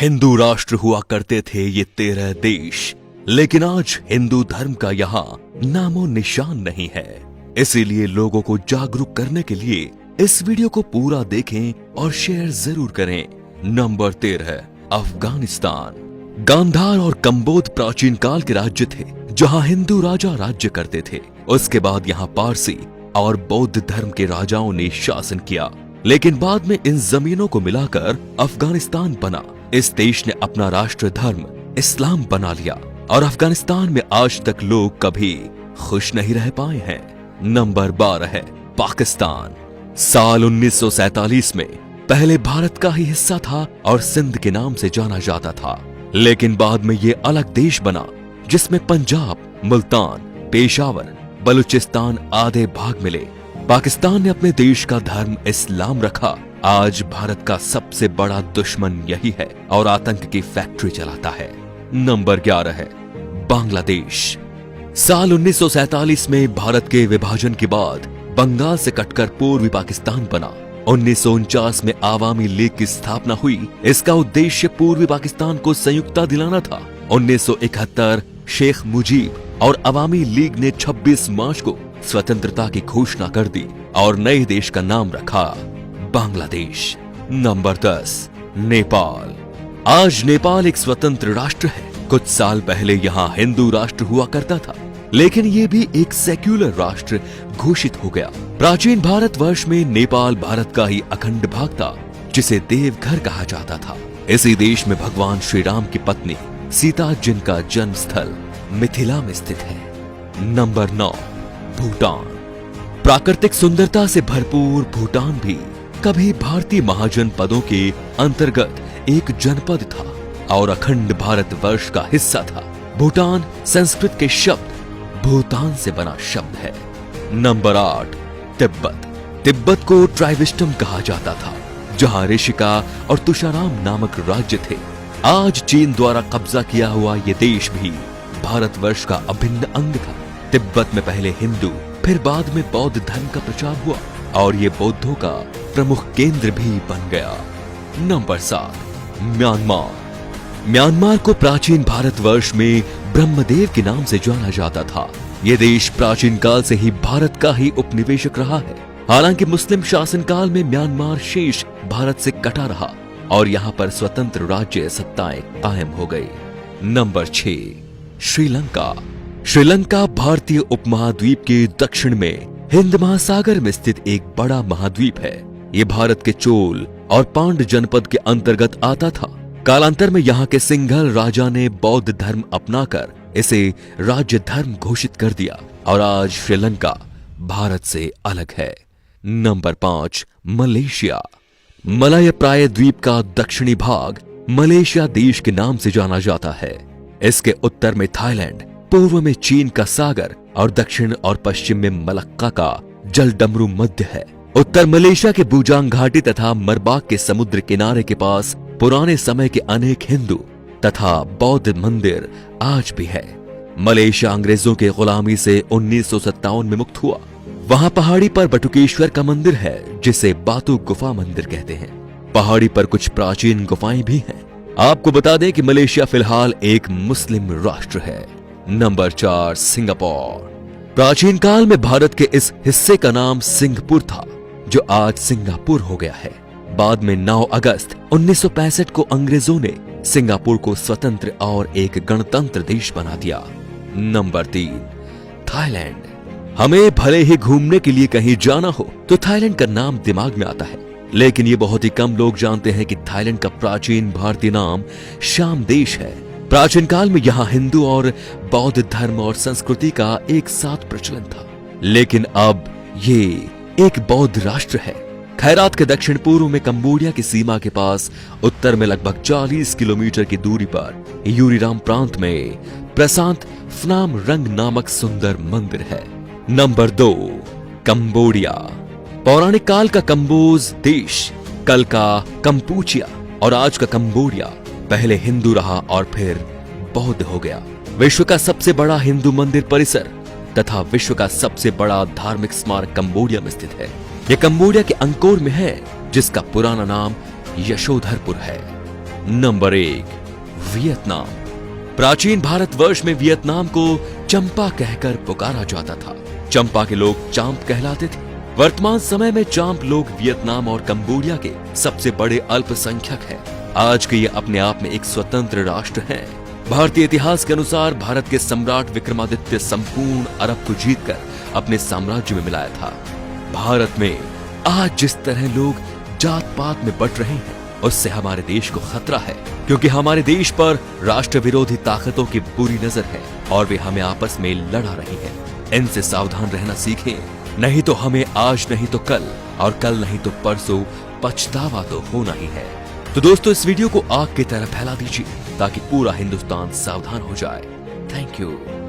हिंदू राष्ट्र हुआ करते थे ये 13 देश, लेकिन आज हिंदू धर्म का यहाँ नामो निशान नहीं है। इसीलिए लोगों को जागरूक करने के लिए इस वीडियो को पूरा देखें और शेयर जरूर करें। नंबर 13, अफगानिस्तान। गांधार और कंबोध प्राचीन काल के राज्य थे जहां हिंदू राजा राज्य करते थे। उसके बाद यहां पारसी और बौद्ध धर्म के राजाओं ने शासन किया, लेकिन बाद में इन जमीनों को मिलाकर अफगानिस्तान बना। इस देश ने अपना राष्ट्र धर्म इस्लाम बना लिया और अफगानिस्तान में आज तक लोग कभी खुश नहीं रह पाए हैं। नंबर 12 है पाकिस्तान। साल 1947 में पहले भारत का ही हिस्सा था और सिंध के नाम से जाना जाता था, लेकिन बाद में ये अलग देश बना जिसमें पंजाब, मुल्तान, पेशावर, बलूचिस्तान आधे भाग मिले। पाकिस्तान ने अपने देश का धर्म इस्लाम रखा। आज भारत का सबसे बड़ा दुश्मन यही है और आतंक की फैक्ट्री चलाता है। नंबर 11 है बांग्लादेश। साल 1947 में भारत के विभाजन के बाद बंगाल से कटकर पूर्वी पाकिस्तान बना। 1949 में आवामी लीग की स्थापना हुई। इसका उद्देश्य पूर्वी पाकिस्तान को संयुक्ता दिलाना था। 1971 शेख मुजीब और अवामी लीग ने 26 मार्च को स्वतंत्रता की घोषणा कर दी और नए देश का नाम रखा बांग्लादेश। नंबर 10, नेपाल। आज नेपाल एक स्वतंत्र राष्ट्र है। कुछ साल पहले यहाँ हिंदू राष्ट्र हुआ करता था, लेकिन ये भी एक सेक्युलर राष्ट्र घोषित हो गया। प्राचीन भारतवर्ष में नेपाल भारत का ही अखंड भाग था, जिसे देवघर कहा जाता था। इसी देश में भगवान श्री राम की पत्नी सीता, जिनका जन्म स्थल मिथिला में स्थित है। नंबर 9, भूटान। प्राकृतिक सुंदरता से भरपूर भूटान भी कभी भारतीय महाजनपदों के अंतर्गत एक जनपद था और अखंड भारतवर्ष का हिस्सा था। भूटान संस्कृत के शब्द भूतान से बना शब्द है। नंबर 8, तिब्बत। तिब्बत को ट्राइविस्टम कहा जाता था, जहां ऋषिका और तुषाराम नामक राज्य थे। आज चीन द्वारा कब्जा किया हुआ ये देश भी भारतवर्ष का अभिन्न अंग था। तिब्बत में पहले हिंदू, फिर बाद में बौद्ध धर्म का प्रचार हुआ और ये बौद्धों का प्रमुख केंद्र भी बन गया। Number 7, Myanmar. म्यांमार को प्राचीन भारतवर्ष में ब्रह्मदेव के नाम से जाना जाता था। ये देश प्राचीन काल से ही भारत का ही उपनिवेशक रहा है। हालांकि मुस्लिम शासनकाल में म्यांमार शेष भारत से कटा रहा और यहाँ पर स्वतंत्र राज्य सत्ताएं कायम हो गई। नंबर 6, श्रीलंका। श्रीलंका भारतीय उपमहाद्वीप के दक्षिण में हिंद महासागर में स्थित एक बड़ा महाद्वीप है। ये भारत के चोल और पांड्य जनपद के अंतर्गत आता था। कालांतर में यहाँ के सिंघल राजा ने बौद्ध धर्म अपनाकर इसे राज्य धर्म घोषित कर दिया और आज श्रीलंका भारत से अलग है। Number 5, Malaysia. मलय प्राय द्वीप का दक्षिणी भाग मलेशिया देश के नाम से जाना जाता है। इसके उत्तर में थाईलैंड, पूर्व में चीन का सागर और दक्षिण और पश्चिम में मलक्का का जलडमरू मध्य है। उत्तर मलेशिया के बुजांग घाटी तथा मरबाक के समुद्र किनारे के पास पुराने समय के अनेक हिंदू तथा बौद्ध मंदिर आज भी है। मलेशिया अंग्रेजों के गुलामी से 1957 में मुक्त हुआ। वहां पहाड़ी पर बटुकेश्वर का मंदिर है, जिसे बातू गुफा मंदिर कहते हैं। पहाड़ी पर कुछ प्राचीन गुफाएं भी हैं। आपको बता दें कि मलेशिया फिलहाल एक मुस्लिम राष्ट्र है। Number 4, Singapore. प्राचीन काल में भारत के इस हिस्से का नाम सिंहपुर था, जो आज सिंगापुर हो गया है। बाद में 9 अगस्त 1965 को अंग्रेजों ने सिंगापुर को स्वतंत्र और एक गणतंत्र देश बना दिया। Number 3, Thailand. हमें भले ही घूमने के लिए कहीं जाना हो तो थाईलैंड का नाम दिमाग में आता है, लेकिन ये बहुत ही कम लोग जानते हैं कि थाईलैंड का प्राचीन भारतीय नाम श्याम देश है। प्राचीन काल में यहाँ हिंदू और बौद्ध धर्म और संस्कृति का एक साथ प्रचलन था, लेकिन अब ये एक बौद्ध राष्ट्र है। खैरात के दक्षिण पूर्व में कंबोडिया की सीमा के पास उत्तर में लगभग 40 किलोमीटर की दूरी पर यूरीराम प्रांत में प्रशांत फनाम रंग नामक सुंदर मंदिर है। Number 2, Cambodia. पौराणिक काल का कंबोज देश, कल का कंपूचिया और आज का कंबोडिया पहले हिंदू रहा और फिर बौद्ध हो गया। विश्व का सबसे बड़ा हिंदू मंदिर परिसर तथा विश्व का सबसे बड़ा धार्मिक स्मारक कंबोडिया में स्थित है। यह कंबोडिया के अंकोर में है, जिसका पुराना नाम यशोधरपुर है। Number 1, Vietnam. प्राचीन भारतवर्ष में वियतनाम को चंपा कहकर पुकारा जाता था। चंपा के लोग चांप कहलाते थे। वर्तमान समय में चांप लोग वियतनाम और कंबोडिया के सबसे बड़े अल्पसंख्यक हैं। आज के ये अपने आप में एक स्वतंत्र राष्ट्र है। भारतीय इतिहास के अनुसार भारत के सम्राट विक्रमादित्य संपूर्ण अरब को जीतकर अपने साम्राज्य में मिलाया था। भारत में आज जिस तरह लोग जात पात में बंट रहे हैं, उससे हमारे देश को खतरा है, क्योंकि हमारे देश पर राष्ट्र विरोधी ताकतों की बुरी नजर है और वे हमें आपस में लड़ा रही हैं। इनसे सावधान रहना सीखें, नहीं तो हमें आज नहीं तो कल और कल नहीं तो परसों पछतावा तो होना ही है। तो दोस्तों, इस वीडियो को आग की तरह फैला दीजिए ताकि पूरा हिंदुस्तान सावधान हो जाए। Thank you.